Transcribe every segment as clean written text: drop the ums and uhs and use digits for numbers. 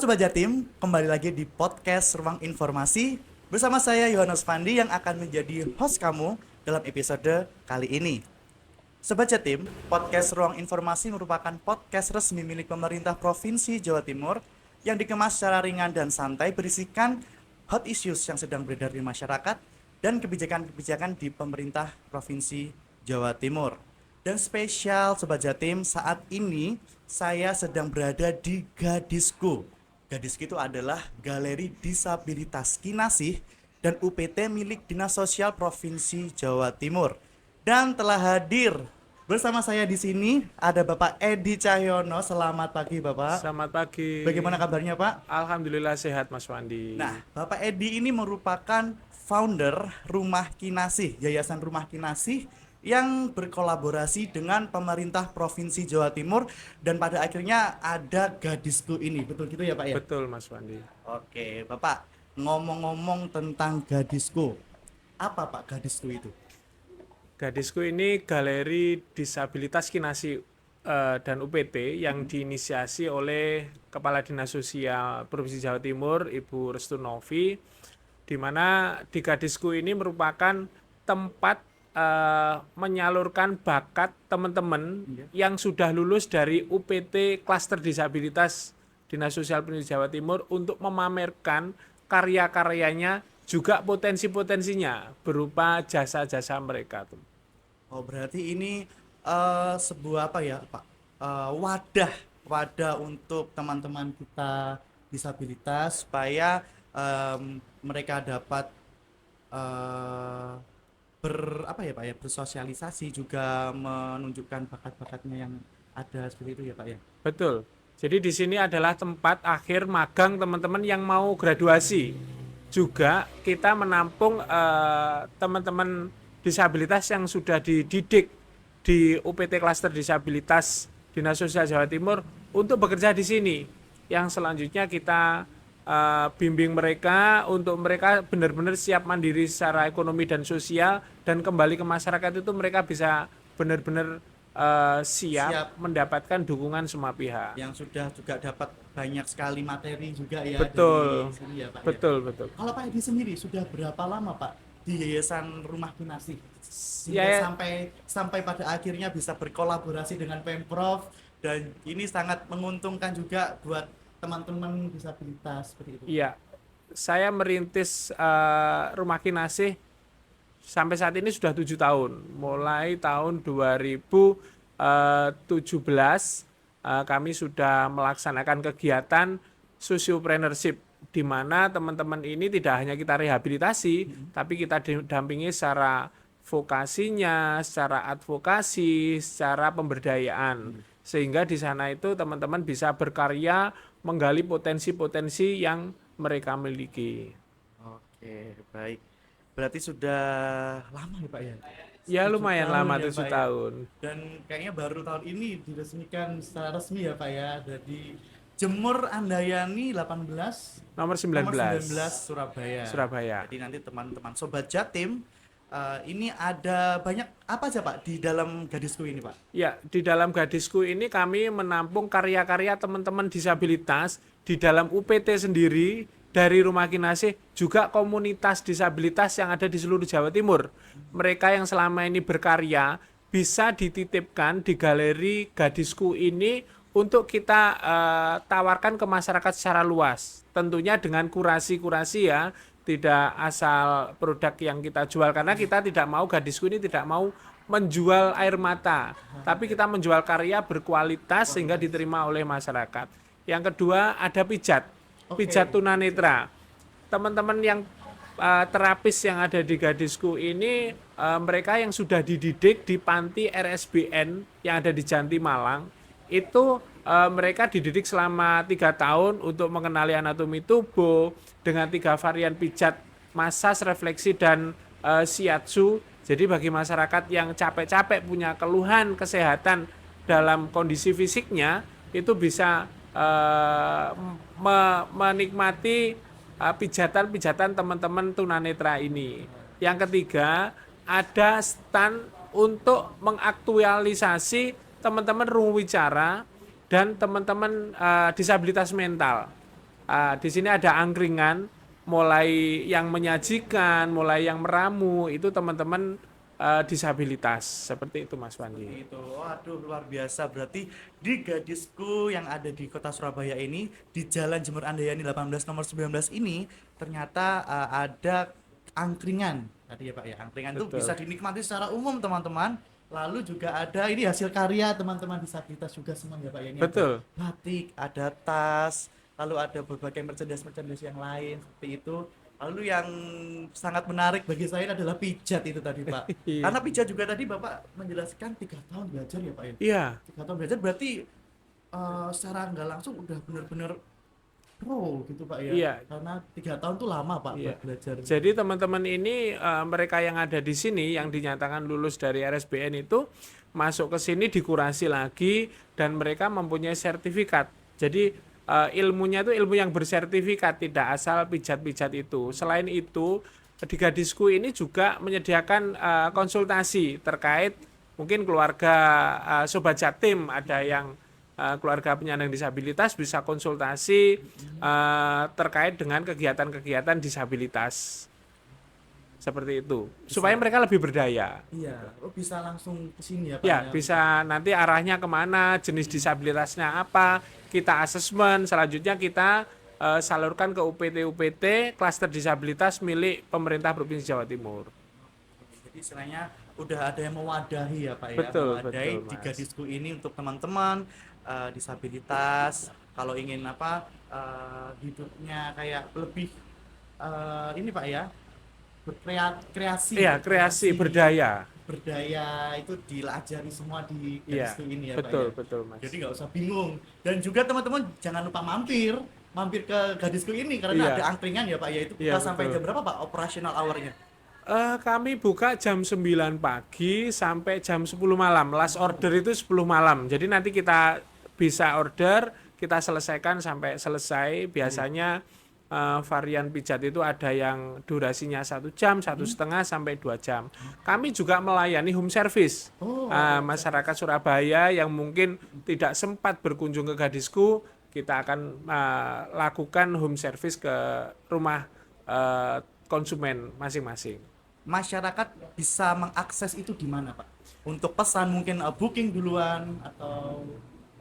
Sobat Jatim, kembali lagi di podcast Ruang Informasi bersama saya Yohanes Fandi yang akan menjadi host kamu dalam episode kali ini. Sobat Jatim, podcast Ruang Informasi merupakan podcast resmi milik pemerintah Provinsi Jawa Timur yang dikemas secara ringan dan santai berisikan hot issues yang sedang beredar di masyarakat dan kebijakan-kebijakan di pemerintah Provinsi Jawa Timur. Dan spesial Sobat Jatim, saat ini saya sedang berada di Gadisku. Gadisku itu adalah Galeri Disabilitas Kinasih dan UPT milik Dinas Sosial Provinsi Jawa Timur. Dan telah hadir bersama saya di sini ada Bapak Edi Cahyono. Selamat pagi Bapak. Selamat pagi. Bagaimana kabarnya Pak? Alhamdulillah sehat Mas Wandi. Nah, Bapak Edi ini merupakan founder Rumah Kinasih, Yayasan Rumah Kinasih yang berkolaborasi dengan pemerintah Provinsi Jawa Timur dan pada akhirnya ada Gadisku ini. Betul gitu ya Pak ya? Betul Mas Wandi. Oke, Bapak, ngomong-ngomong tentang Gadisku. Apa Pak Gadisku itu? Gadisku ini Galeri Disabilitas Kinasih dan UPT yang diinisiasi oleh Kepala Dinas Sosial Provinsi Jawa Timur Ibu Restu Novi, di mana di Gadisku ini merupakan tempat menyalurkan bakat teman-teman yang sudah lulus dari UPT Klaster Disabilitas Dinas Sosial Provinsi Jawa Timur untuk memamerkan karya-karyanya, juga potensi-potensinya berupa jasa-jasa mereka tuh. Oh, berarti ini sebuah apa ya, Pak? Wadah untuk teman-teman kita disabilitas supaya mereka dapat bersosialisasi juga menunjukkan bakat-bakatnya yang ada seperti itu ya Pak ya. Betul. Jadi di sini adalah tempat akhir magang teman-teman yang mau graduasi. Juga kita menampung teman-teman disabilitas yang sudah dididik di UPT Klaster Disabilitas Dinas Sosial Jawa Timur untuk bekerja di sini. Yang selanjutnya kita bimbing mereka untuk mereka benar-benar siap mandiri secara ekonomi dan sosial, dan kembali ke masyarakat itu mereka bisa benar-benar siap mendapatkan dukungan semua pihak. Yang sudah juga dapat banyak sekali materi juga ya. Betul. Dari sini ya Pak. Betul, ya. betul. Kalau Pak Edi sendiri sudah berapa lama Pak di Yayasan Rumah Kinasih sehingga Ya. sampai pada akhirnya bisa berkolaborasi dengan Pemprov, dan ini sangat menguntungkan juga buat teman-teman disabilitas seperti itu. Iya, saya merintis Rumah Kinasih sampai saat ini sudah 7 tahun. Mulai tahun 2017 kami sudah melaksanakan kegiatan sosiopreneurship, di mana teman-teman ini tidak hanya kita rehabilitasi, tapi kita dampingi secara vokasinya, secara advokasi, secara pemberdayaan. Sehingga di sana itu teman-teman bisa berkarya, menggali potensi-potensi yang mereka miliki. Oke, baik. Berarti sudah lama ya Pak ya? Ya 7 lumayan tahun lama, ya, 7 Pak, ya? tahun. Dan kayaknya baru tahun ini diresmikan secara resmi ya Pak ya, dari Jemur Andayani 18 Nomor nomor 19, 19 Surabaya. Surabaya. Jadi nanti teman-teman Sobat Jatim, ini ada banyak apa aja Pak di dalam Gadisku ini Pak? Ya, di dalam Gadisku ini kami menampung karya-karya teman-teman disabilitas di dalam UPT sendiri, dari Rumah Kinasih, juga komunitas disabilitas yang ada di seluruh Jawa Timur. Mereka yang selama ini berkarya bisa dititipkan di Galeri Gadisku ini untuk kita tawarkan ke masyarakat secara luas. Tentunya dengan kurasi-kurasi ya, tidak asal produk yang kita jual, karena kita tidak mau, Gadisku ini tidak mau menjual air mata, tapi kita menjual karya berkualitas sehingga diterima oleh masyarakat. Yang kedua ada pijat tunanetra. Teman-teman yang terapis yang ada di Gadisku ini mereka yang sudah dididik di panti RSBN yang ada di Janti Malang, itu mereka dididik selama 3 tahun untuk mengenali anatomi tubuh dengan 3 varian pijat, massage, refleksi, dan shiatsu. Jadi bagi masyarakat yang capek-capek punya keluhan kesehatan dalam kondisi fisiknya, itu bisa menikmati pijatan-pijatan teman-teman tunanetra ini. Yang ketiga, ada stand untuk mengaktualisasi teman-teman rungu wicara dan teman-teman disabilitas mental. Di sini ada angkringan, mulai yang menyajikan, mulai yang meramu, itu teman-teman disabilitas. Seperti itu Mas Wandi. Itu, waduh luar biasa. Berarti di Gadisku yang ada di kota Surabaya ini, di Jalan Jemur Andayani 18 nomor 19 ini, ternyata ada angkringan. Tadi ya Pak ya, angkringan itu Betul. bisa dinikmati secara umum teman-teman. Lalu juga ada ini hasil karya teman-teman disabilitas juga semua ya Pak ya. Ini ada Betul. batik, ada tas, lalu ada berbagai merchandise-merchandise yang lain seperti itu. Lalu yang sangat menarik bagi saya adalah pijat itu tadi Pak. Iya. Karena pijat juga tadi Bapak menjelaskan 3 tahun belajar ya Pak ya. Iya, 3 tahun belajar berarti secara nggak langsung udah benar-benar pro gitu Pak ya. iya. Karena 3 tahun tuh lama Pak Iya. buat belajar. Jadi teman-teman ini mereka yang ada di sini yang dinyatakan lulus dari RSBN itu masuk ke sini dikurasi lagi dan mereka mempunyai sertifikat. Jadi ilmunya itu ilmu yang bersertifikat, tidak asal pijat-pijat itu. Selain itu di Gadisku ini juga menyediakan konsultasi terkait mungkin keluarga Sobat Jatim, ada yang keluarga penyandang disabilitas bisa konsultasi terkait dengan kegiatan-kegiatan disabilitas seperti itu supaya mereka lebih berdaya. Iya, oh bisa langsung ke sini ya Pak Ya, bisa nanti arahnya kemana, jenis disabilitasnya apa, kita asesmen, selanjutnya kita salurkan ke UPT-UPT klaster disabilitas milik pemerintah Provinsi Jawa Timur. Jadi istilahnya udah ada yang mewadahi ya Pak ya, Betul, mewadahi betul, di Mas. Gadisku ini untuk teman-teman disabilitas. Kalau ingin apa hidupnya kayak lebih ini Pak ya, berkreasi, Iya, kreasi, berdaya. berdaya itu diajari semua di Iya, Gadisku ini ya betul, Pak ya. betul, Mas. Jadi nggak usah bingung. Dan juga teman-teman jangan lupa mampir ke Gadisku ini karena Iya. ada angkringan ya Pak ya. Itu Iya, buka sampai betul. jam berapa Pak operasional hournya? Kami buka jam 9 pagi sampai jam 10 malam. Last order itu 10 malam. Jadi nanti kita bisa order, kita selesaikan sampai selesai. Biasanya varian pijat itu ada yang durasinya 1 jam, 1,5 sampai 2 jam. Kami juga melayani home service. Oh, Masyarakat Surabaya yang mungkin tidak sempat berkunjung ke Gadisku, kita akan lakukan home service ke rumah konsumen masing-masing. masyarakat bisa mengakses itu di mana Pak? Untuk pesan mungkin booking duluan atau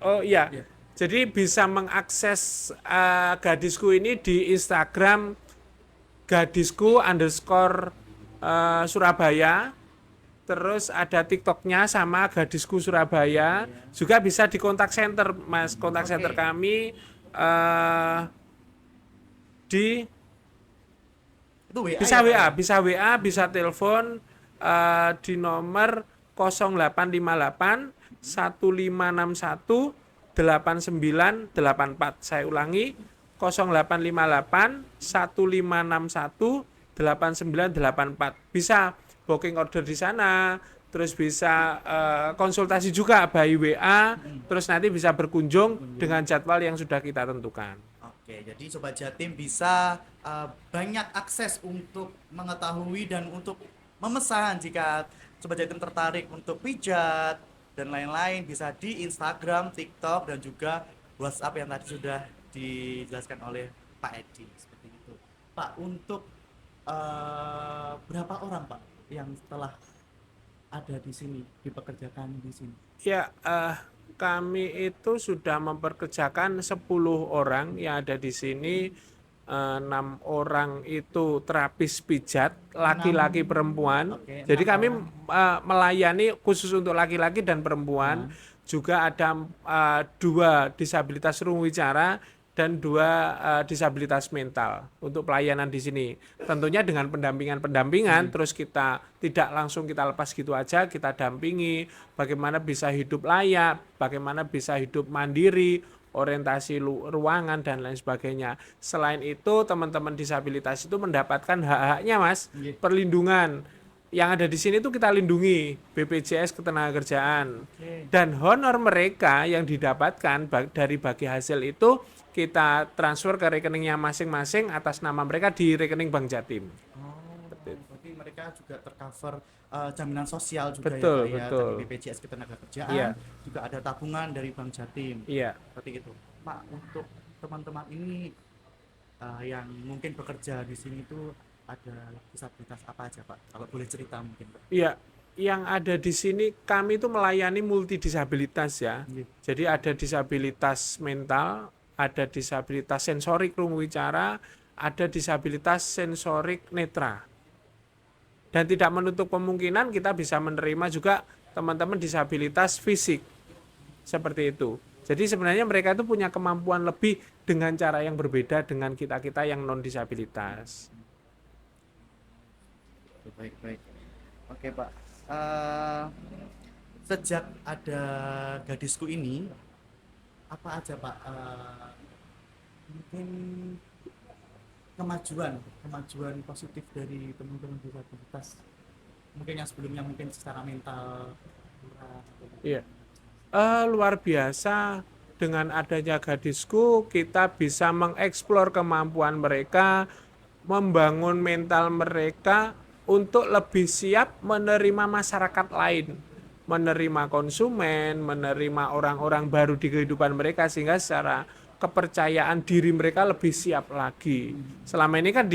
Oh iya, ya. jadi bisa mengakses Gadisku ini di Instagram gadisku_Surabaya. Terus ada TikToknya sama Gadisku Surabaya. Juga bisa di kontak center, Mas. Kontak center kami di Itu WA bisa ya, Pak? bisa WA, bisa telepon di nomor 0858 1561 8984. Saya ulangi 0858 1561 8984. Bisa booking order di sana, terus bisa konsultasi juga by WA, terus nanti bisa berkunjung dengan jadwal yang sudah kita tentukan. Oke, jadi Sobat Jatim bisa banyak akses untuk mengetahui dan untuk memesan jika Sobat Jatim tertarik untuk pijat dan lain-lain bisa di Instagram, TikTok dan juga WhatsApp yang tadi sudah dijelaskan oleh Pak Edi seperti itu. Pak, untuk berapa orang Pak yang telah ada di sini dipekerjakan di sini? Ya, kami itu sudah memperkerjakan 10 orang yang ada di sini. 6 orang itu terapis pijat, laki-laki perempuan. Oke, Jadi 6 kami orang. melayani khusus untuk laki-laki dan perempuan. Juga ada 2 disabilitas rungu wicara dan 2 disabilitas mental untuk pelayanan di sini. Tentunya dengan pendampingan-pendampingan, terus kita tidak langsung kita lepas gitu aja, kita dampingi bagaimana bisa hidup layak, bagaimana bisa hidup mandiri, orientasi ruangan dan lain sebagainya. Selain itu, teman-teman disabilitas itu mendapatkan hak-haknya, Mas, perlindungan. Yang ada di sini tuh kita lindungi BPJS Ketenagakerjaan. Dan honor mereka yang didapatkan dari bagi hasil itu kita transfer ke rekeningnya masing-masing atas nama mereka di rekening Bank Jatim. Berarti mereka juga tercover jaminan sosial juga Betul, ya Pak ya, betul. dari BPJS Ketenagakerjaan, Iya. juga ada tabungan dari Bank Jatim. Iya. Seperti itu. Pak, untuk teman-teman ini yang mungkin bekerja di sini itu ada disabilitas apa aja Pak? Kalau boleh cerita mungkin Pak. Iya, yang ada di sini kami itu melayani multidisabilitas ya. Iya. Jadi ada disabilitas mental, ada disabilitas sensorik rungu wicara, ada disabilitas sensorik netra. Dan tidak menutup kemungkinan kita bisa menerima juga teman-teman disabilitas fisik. Seperti itu. Jadi sebenarnya mereka itu punya kemampuan lebih dengan cara yang berbeda dengan kita-kita yang non disabilitas. Baik. Oke Pak. Eh, Sejak ada gadisku ini, apa aja Pak? Mungkin kemajuan positif dari teman-teman disabilitas. Mungkin yang sebelumnya mungkin secara mental kurang atau Iya. bagaimana. Luar biasa dengan adanya gadisku kita bisa mengeksplor kemampuan mereka, membangun mental mereka untuk lebih siap menerima masyarakat lain, menerima konsumen, menerima orang-orang baru di kehidupan mereka sehingga secara kepercayaan diri mereka lebih siap lagi. Selama ini kan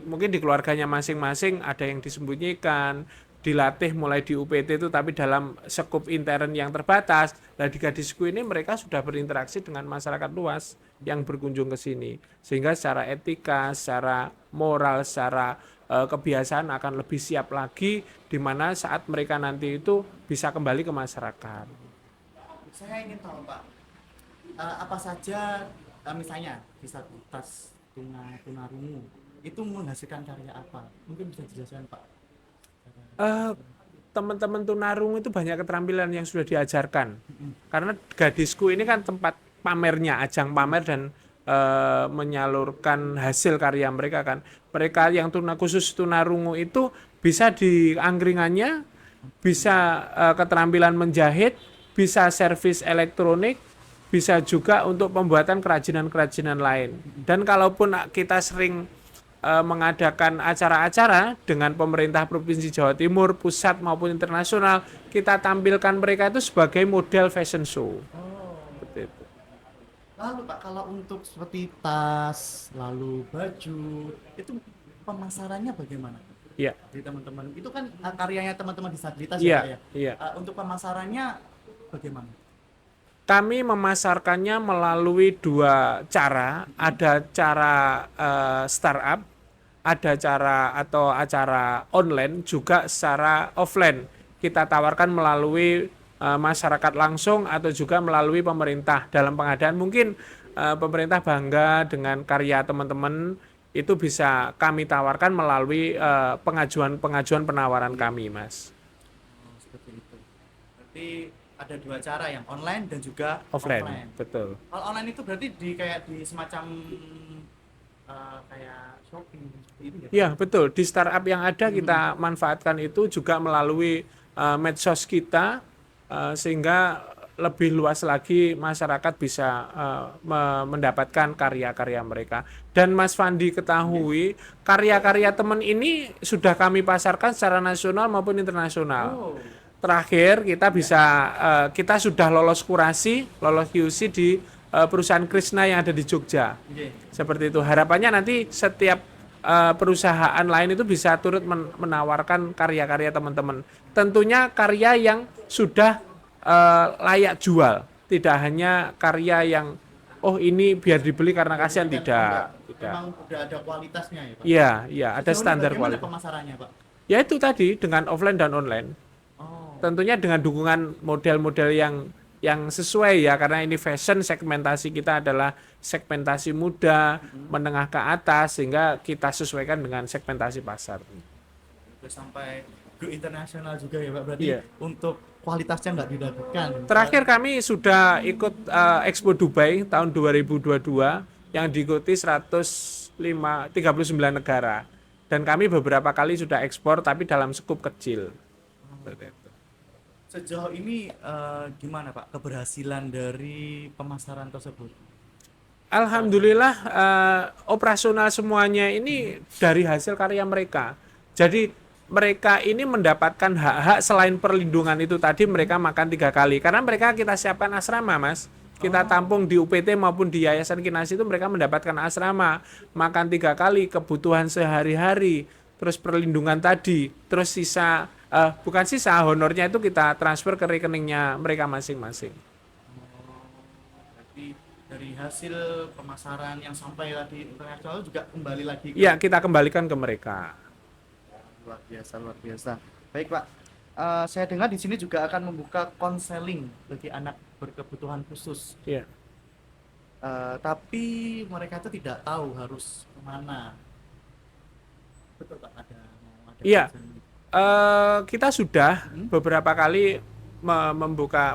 mungkin di keluarganya masing-masing ada yang disembunyikan, dilatih mulai di UPT itu tapi dalam skup intern yang terbatas. Nah di gadisku ini mereka sudah berinteraksi dengan masyarakat luas yang berkunjung ke sini sehingga secara etika, secara moral, secara kebiasaan akan lebih siap lagi di mana saat mereka nanti itu bisa kembali ke masyarakat. Saya ingin tahu Pak, apa saja misalnya disabilitas tunarungu itu menghasilkan karya apa? Mungkin bisa dijelaskan Pak. Eh, Teman-teman tunarungu itu banyak keterampilan yang sudah diajarkan. Karena gadisku ini kan tempat pamernya, ajang pamer dan menyalurkan hasil karya mereka kan. Mereka yang khusus tunarungu itu bisa di angkringannya, bisa keterampilan menjahit, bisa servis elektronik, bisa juga untuk pembuatan kerajinan-kerajinan lain. Dan kalaupun kita sering mengadakan acara-acara dengan pemerintah Provinsi Jawa Timur, pusat maupun internasional, kita tampilkan mereka itu sebagai model fashion show. Seperti itu. Lalu Pak, kalau untuk seperti tas, lalu baju, itu pemasarannya bagaimana? Iya, Di teman-teman, itu kan karyanya teman-teman disabilitas iya, ya Pak ya? iya. Untuk pemasarannya bagaimana? Kami memasarkannya melalui dua cara. Ada cara startup, ada cara atau acara online, juga secara offline. Kita tawarkan melalui masyarakat langsung atau juga melalui pemerintah dalam pengadaan. Mungkin pemerintah bangga dengan karya teman-teman, itu bisa kami tawarkan melalui pengajuan penawaran kami, Mas. Seperti itu. Berarti ada dua cara, yang online dan juga Offline, betul. Kalau online itu berarti kayak di semacam kayak shopping seperti itu ya? Iya, betul. Di startup yang ada kita manfaatkan itu juga melalui medsos kita sehingga lebih luas lagi masyarakat bisa mendapatkan karya-karya mereka. Dan Mas Fandi ketahui, karya-karya teman ini sudah kami pasarkan secara nasional maupun internasional. Oh, Terakhir kita sudah lolos kurasi, lolos QC di perusahaan Krishna yang ada di Jogja. iya. Seperti itu. Harapannya nanti setiap perusahaan lain itu bisa turut menawarkan karya-karya teman-teman. Tentunya karya yang sudah layak jual, tidak hanya karya yang ini biar dibeli karena kasihan, tidak. Memang udah ada kualitasnya ya Pak? Iya, ada Sejauh ini standar bagaimana kualitas. pemasarannya Pak? Ya itu tadi dengan offline dan online. Oh, Tentunya dengan dukungan model-model yang sesuai ya, karena ini fashion, segmentasi kita adalah segmentasi muda, menengah ke atas, sehingga kita sesuaikan dengan segmentasi pasar. udah sampai go internasional juga ya Pak? Berarti Iya. untuk kualitasnya nggak diragukan. Terakhir kami sudah ikut Expo Dubai tahun 2022 yang diikuti 39 negara. Dan kami beberapa kali sudah ekspor tapi dalam skup kecil. Seperti itu. Sejauh ini gimana Pak keberhasilan dari pemasaran tersebut? Alhamdulillah operasional semuanya ini dari hasil karya mereka. Jadi mereka ini mendapatkan hak-hak selain perlindungan itu tadi, mereka makan 3 kali. Karena mereka kita siapkan asrama, Mas. kita tampung di UPT maupun di Yayasan Kinasi itu mereka mendapatkan asrama, makan 3 kali, kebutuhan sehari-hari, terus perlindungan tadi, terus sisa bukan sisa, honornya itu kita transfer ke rekeningnya mereka masing-masing. Berarti dari hasil pemasaran yang sampai tadi internasional juga kembali lagi ke Ya, kita kembalikan ke mereka. luar biasa, luar biasa. Baik Pak, saya dengar di sini juga akan membuka konseling bagi anak berkebutuhan khusus. Ya. Tapi mereka itu tidak tahu harus kemana. Betul Pak, mau ada Iya. konseling. Kita sudah beberapa kali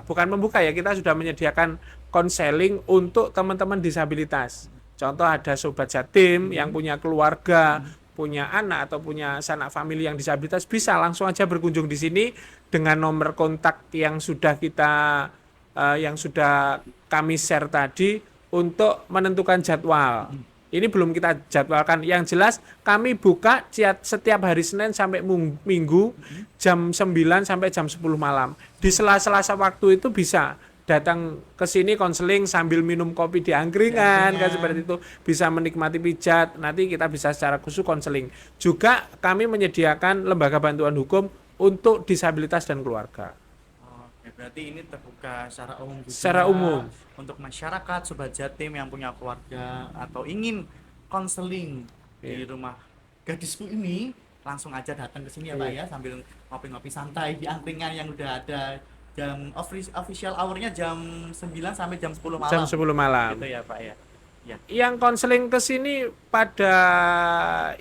bukan membuka ya, kita sudah menyediakan konseling untuk teman-teman disabilitas. Contoh ada sobat jatim yang punya keluarga, punya anak atau punya sanak famili yang disabilitas, bisa langsung aja berkunjung di sini dengan nomor kontak yang sudah kami share tadi untuk menentukan jadwal. Ini belum kita jadwalkan. Yang jelas kami buka setiap hari Senin sampai Minggu jam 9 sampai jam 10 malam. Di sela-sela waktu itu bisa datang ke sini konseling sambil minum kopi di angkringan kan seperti itu, bisa menikmati pijat, nanti kita bisa secara khusus konseling. Juga kami menyediakan lembaga bantuan hukum untuk disabilitas dan keluarga. Oke, berarti ini terbuka secara umum juga Secara umum. untuk masyarakat sobat jatim yang punya keluarga atau ingin konseling di rumah gadisku ini, langsung aja datang ke sini ya Pak ya, sambil ngopi-ngopi santai di angkringan yang udah ada. Jam official hour-nya jam 9 sampai jam 10 malam. Jam 10 malam. Gitu ya Pak ya. Ya. Yang konseling ke sini pada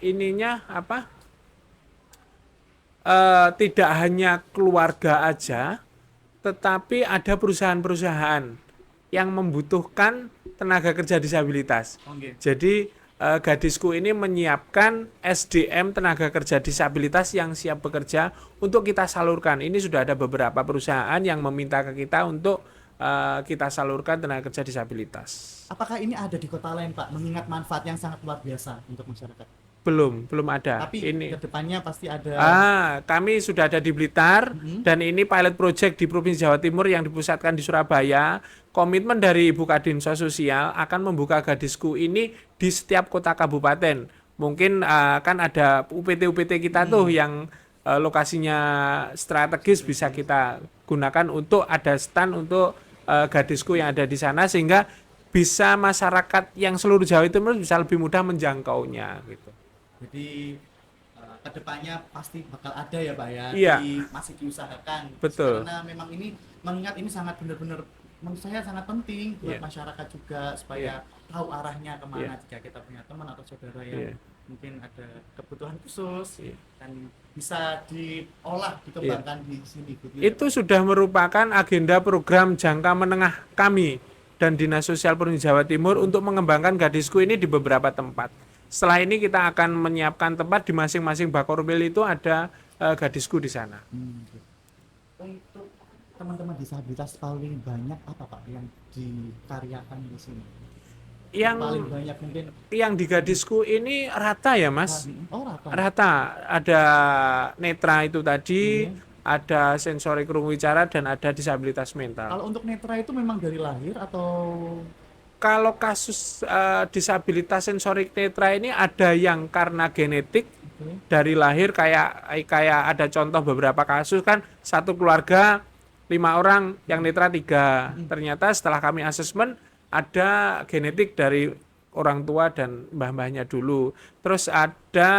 ininya apa? Tidak hanya keluarga aja, tetapi ada perusahaan-perusahaan yang membutuhkan tenaga kerja disabilitas. Oke. Jadi gadisku ini menyiapkan SDM tenaga kerja disabilitas yang siap bekerja untuk kita salurkan. Ini sudah ada beberapa perusahaan yang meminta ke kita untuk kita salurkan tenaga kerja disabilitas. Apakah ini ada di kota lain Pak? Mengingat manfaat yang sangat luar biasa untuk masyarakat. Belum ada. Tapi Ini kedepannya pasti ada. kami sudah ada di Blitar dan ini pilot project di Provinsi Jawa Timur yang dipusatkan di Surabaya. Komitmen dari Ibu Kadinsos Sosial akan membuka gadisku ini di setiap kota kabupaten. Mungkin kan ada UPT kita tuh yang lokasinya strategis bisa kita gunakan untuk ada stand untuk gadisku yang ada di sana sehingga bisa masyarakat yang seluruh Jawa Timur bisa lebih mudah menjangkaunya gitu. Jadi kedepannya pasti bakal ada ya Pak ya. Iya. Masih diusahakan. Betul. Karena memang ini mengingat ini sangat benar-benar menurut saya sangat penting buat Iya. masyarakat juga supaya tahu arahnya kemana Iya. jika kita punya teman atau saudara yang Iya. mungkin ada kebutuhan khusus Iya. dan bisa diolah dikembangkan di sini gitu. Itu sudah merupakan agenda program jangka menengah kami dan Dinas Sosial Provinsi Jawa Timur untuk mengembangkan gadisku ini di beberapa tempat. Setelah ini kita akan menyiapkan tempat di masing-masing Bakorwil itu ada gadisku di sana. Untuk teman-teman disabilitas paling banyak apa Pak yang dikaryakan di sini? Paling Yang banyak mungkin di gadisku ini rata ya Mas. rata. Rata. Ada netra itu tadi, ada sensorik rungu wicara dan ada disabilitas mental. Kalau untuk netra itu memang dari lahir atau Kalau kasus disabilitas sensorik netra ini ada yang karena genetik dari lahir, kayak ada contoh beberapa kasus kan satu keluarga 5 orang yang netra 3. Ternyata setelah kami asesmen ada genetik dari orang tua dan mbah-mbahnya dulu. Terus ada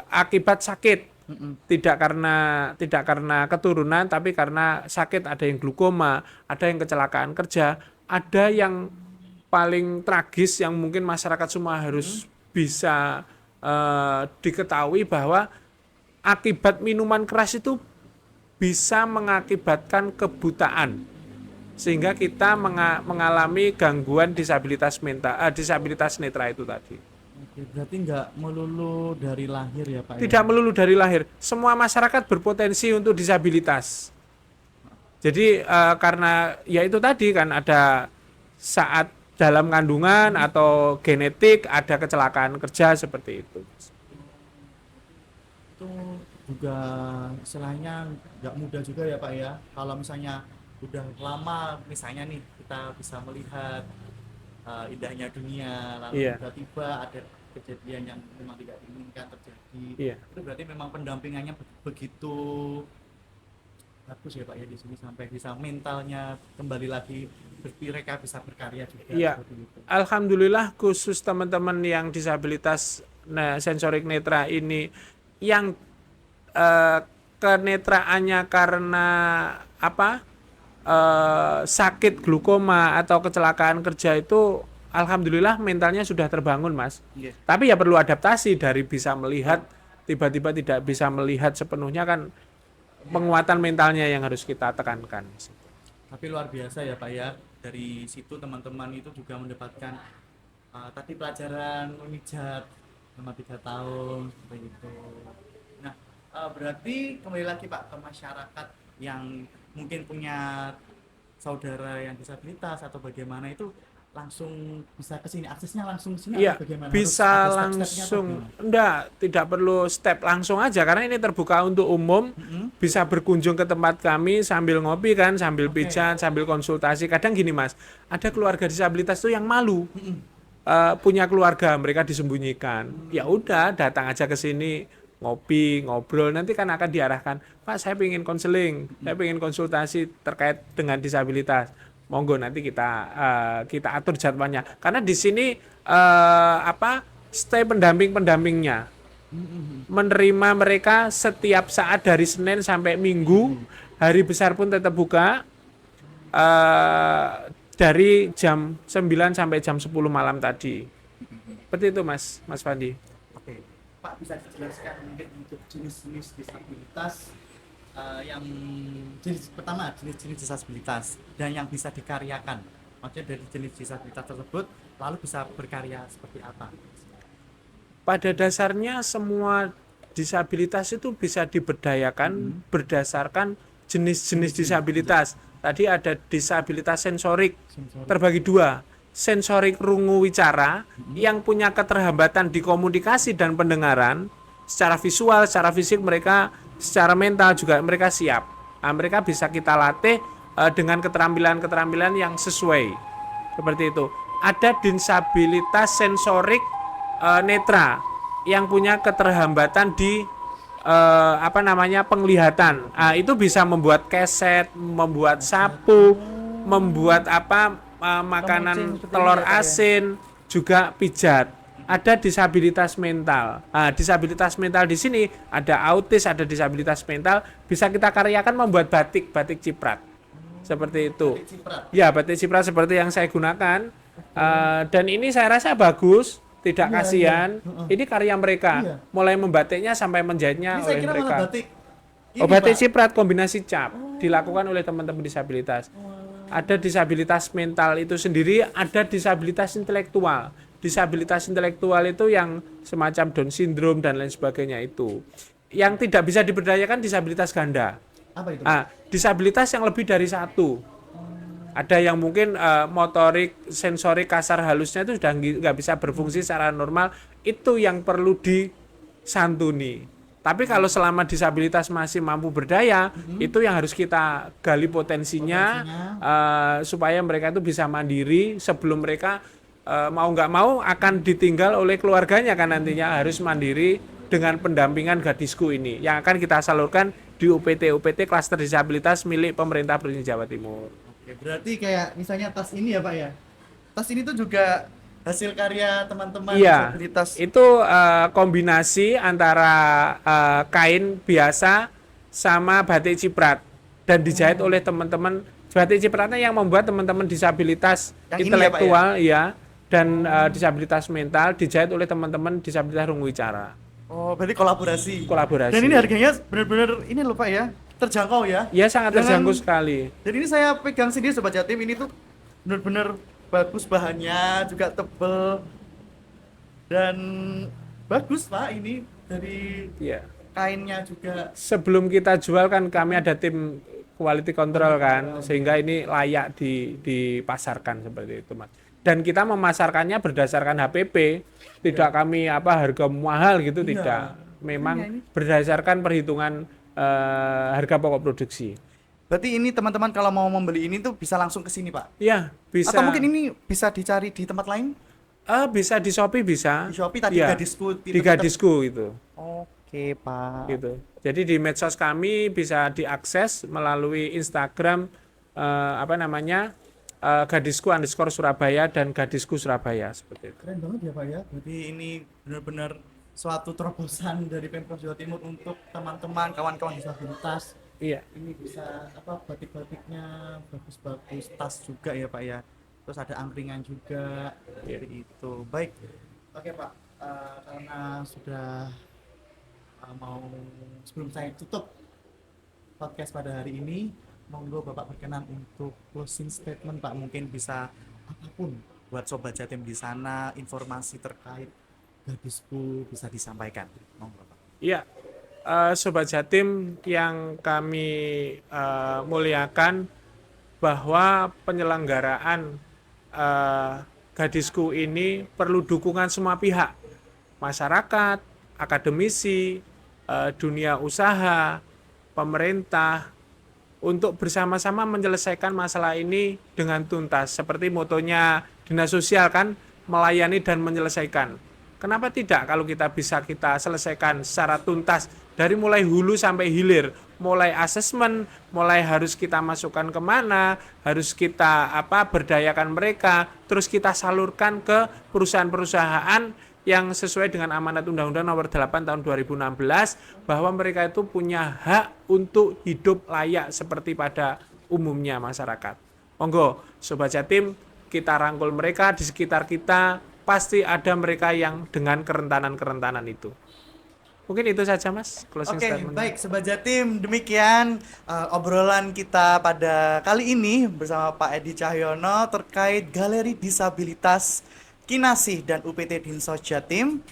akibat sakit. Tidak karena keturunan tapi karena sakit, ada yang glukoma, ada yang kecelakaan kerja, ada yang paling tragis yang mungkin masyarakat semua harus bisa diketahui bahwa akibat minuman keras itu bisa mengakibatkan kebutaan sehingga kita mengalami gangguan disabilitas mental, disabilitas netra itu tadi. Oke, berarti nggak melulu dari lahir ya Pak? Tidak melulu dari lahir, semua masyarakat berpotensi untuk disabilitas. Jadi karena ya itu tadi kan ada saat dalam kandungan atau genetik ada kecelakaan kerja seperti itu. Itu juga istilahnya nggak mudah juga ya Pak ya. Kalau misalnya udah lama misalnya nih kita bisa melihat indahnya dunia, lalu Iya. tiba-tiba ada kejadian yang memang tidak diinginkan terjadi, Iya. itu berarti memang pendampingannya begitu bagus ya Pak ya, di sini sampai bisa mentalnya kembali lagi mereka bisa berkarya juga Iya. seperti itu. Alhamdulillah khusus teman-teman yang disabilitas sensorik netra ini yang kenetraannya karena apa sakit glukoma atau kecelakaan kerja itu alhamdulillah mentalnya sudah terbangun Mas. Iya. Tapi ya perlu adaptasi dari bisa melihat tiba-tiba tidak bisa melihat sepenuhnya kan penguatan mentalnya yang harus kita tekankan. Tapi luar biasa ya Pak ya, dari situ teman-teman itu juga mendapatkan tadi pelajaran memijat selama 3 tahun seperti itu. Nah, berarti kembali lagi Pak ke masyarakat yang mungkin punya saudara yang disabilitas atau bagaimana, itu langsung bisa ke sini, aksesnya langsung ke sini Iya, atau bagaimana? bisa Harus ada step-stepnya atau langsung. gimana? Enggak, tidak perlu step langsung aja karena ini terbuka untuk umum. Bisa berkunjung ke tempat kami sambil ngopi kan, sambil pijat, sambil konsultasi. Kadang gini Mas, ada keluarga disabilitas tuh yang malu. Punya keluarga, mereka disembunyikan. Ya udah, datang aja ke sini, ngopi, ngobrol. Nanti kan akan diarahkan, Pak saya pengen konseling, saya pengen konsultasi terkait dengan disabilitas. Monggo nanti kita atur jadwalnya. Karena di sini stay pendampingnya menerima mereka setiap saat dari Senin sampai Minggu. Hari besar pun tetap buka dari jam 9 sampai jam 10 malam tadi. Seperti itu Mas Fandi. Oke, Pak bisa dijelaskan mungkin untuk jenis-jenis disabilitas yang pertama jenis-jenis disabilitas dan yang bisa dikaryakan. Maksudnya dari jenis disabilitas tersebut lalu bisa berkarya seperti apa? Pada dasarnya semua disabilitas itu bisa diberdayakan berdasarkan jenis-jenis disabilitas. Tadi ada disabilitas sensorik, terbagi dua. Sensorik rungu wicara yang punya keterhambatan di komunikasi dan pendengaran, secara visual, secara fisik mereka, secara mental juga mereka siap. Nah, mereka bisa kita latih dengan keterampilan-keterampilan yang sesuai. Seperti itu. Ada disabilitas sensorik netra yang punya keterhambatan di penglihatan. Itu bisa membuat keset, membuat sapu, membuat makanan telur asin, juga pijat. Ada disabilitas mental. Disabilitas mental di sini ada autis, ada disabilitas mental, bisa kita karyakan membuat batik ciprat. Seperti itu. Ya, batik ciprat seperti yang saya gunakan. Dan ini saya rasa bagus, tidak kasihan. Ini karya mereka. Mulai membatiknya sampai menjahitnya oleh mereka. Batik ciprat kombinasi cap dilakukan oleh teman-teman disabilitas. Ada disabilitas mental itu sendiri, ada disabilitas intelektual. Disabilitas intelektual itu yang semacam Down syndrome dan lain sebagainya itu. Yang tidak bisa diberdayakan disabilitas ganda. Apa itu? Disabilitas yang lebih dari satu. Ada yang mungkin motorik, sensorik, kasar halusnya itu sudah nggak bisa berfungsi secara normal. Itu yang perlu disantuni. Tapi kalau selama disabilitas masih mampu berdaya, itu yang harus kita gali potensinya. Supaya mereka itu bisa mandiri sebelum mereka mau nggak mau akan ditinggal oleh keluarganya kan nantinya, harus mandiri dengan pendampingan Gadisku ini yang akan kita salurkan di UPT klaster disabilitas milik pemerintah Provinsi Jawa Timur. Oke, berarti kayak misalnya tas ini ya Pak ya. Tas ini tuh juga hasil karya teman-teman disabilitas. Itu kombinasi antara kain biasa sama batik ciprat dan dijahit oleh teman-teman. Batik cipratnya yang membuat teman-teman disabilitas yang intelektual ya, dan disabilitas mental dijahit oleh teman-teman disabilitas rungu wicara. Oh, berarti kolaborasi. Dan ini harganya benar-benar ini loh Pak ya, terjangkau ya. Ya, sangat terjangkau sekali. Dan ini saya pegang sendiri Sobat Jatim, ini tuh benar-benar bagus bahannya, juga tebel dan bagus Pak, ini dari kainnya juga. Sebelum kita jual kan kami ada tim quality control kan, sehingga ini layak dipasarkan seperti itu Mas. Dan kita memasarkannya berdasarkan HPP, tidak kami harga mahal gitu, tidak. Memang berdasarkan perhitungan harga pokok produksi. Berarti ini teman-teman kalau mau membeli ini tuh bisa langsung ke sini, Pak. Iya, bisa. Atau mungkin ini bisa dicari di tempat lain? Bisa di Shopee bisa. Di Shopee tadi Iya, Gadisku di Gadisku itu. Oke, Pak. Gitu. Jadi di medsos kami bisa diakses melalui Instagram Gadisku_Surabaya dan Gadisku Surabaya seperti itu. Keren banget ya, Pak ya. Berarti ini benar-benar suatu terobosan dari Pemprov Jawa Timur untuk teman-teman, kawan-kawan disabilitas. Iya. Ini bisa batik-batiknya bagus-bagus, tas juga ya, Pak ya. Terus ada angkringan juga. Seperti itu. Baik. Oke, Pak. Karena sudah mau sebelum saya tutup podcast pada hari ini, monggo Bapak berkenan untuk closing statement, Pak. Mungkin bisa apapun buat Sobat Jatim di sana, informasi terkait Gadisku bisa disampaikan. Monggo, Pak. Iya, Sobat Jatim yang kami muliakan, bahwa penyelenggaraan Gadisku ini perlu dukungan semua pihak, masyarakat, akademisi, dunia usaha, pemerintah, untuk bersama-sama menyelesaikan masalah ini dengan tuntas. Seperti motonya Dinas Sosial kan, melayani dan menyelesaikan. Kenapa tidak kalau kita bisa selesaikan secara tuntas dari mulai hulu sampai hilir, mulai asesmen, mulai harus kita masukkan kemana, harus kita berdayakan mereka, terus kita salurkan ke perusahaan-perusahaan yang sesuai dengan amanat Undang-Undang Nomor 8 Tahun 2016, bahwa mereka itu punya hak untuk hidup layak seperti pada umumnya masyarakat. Monggo, Sobat Jatim, kita rangkul mereka di sekitar kita. Pasti ada mereka yang dengan kerentanan-kerentanan itu. Mungkin itu saja, Mas, closing statement. Oke, baik Sobat Jatim, demikian obrolan kita pada kali ini bersama Pak Edi Cahyono terkait Galeri Disabilitas Kinasih dan UPT Dinsos Jatim,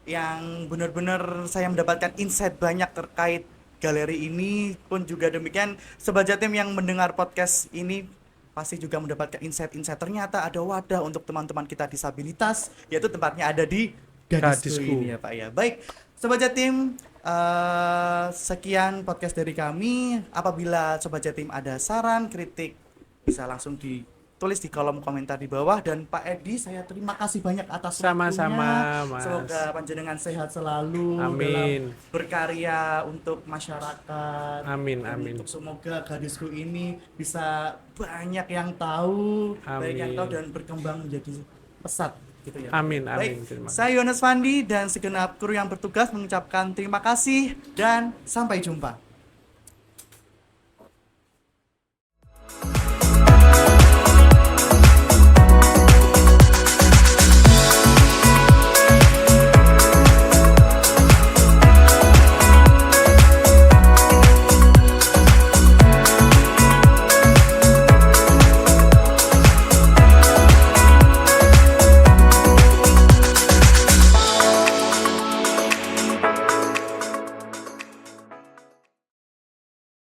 yang benar-benar saya mendapatkan insight banyak terkait galeri ini. Pun juga demikian Sobat Jatim yang mendengar podcast ini pasti juga mendapatkan insight-insight. Ternyata ada wadah untuk teman-teman kita disabilitas, yaitu tempatnya ada di Gadisku ini ya, Pak ya. Baik Sobat Jatim, sekian podcast dari kami. Apabila Sobat Jatim ada saran, kritik, bisa langsung ditulis di kolom komentar di bawah. Dan Pak Edi, saya terima kasih banyak atas Sama-sama, waktunya. Mas. Semoga panjenengan sehat selalu. Amin. Dalam berkarya untuk masyarakat. Amin, Dan amin. untuk semoga Gadisku ini bisa banyak yang tahu, banyak yang tahu dan berkembang menjadi pesat. Gitu ya. Amin, Baik, amin. Terima kasih. saya Yones Fandi dan segenap kru yang bertugas mengucapkan terima kasih dan sampai jumpa.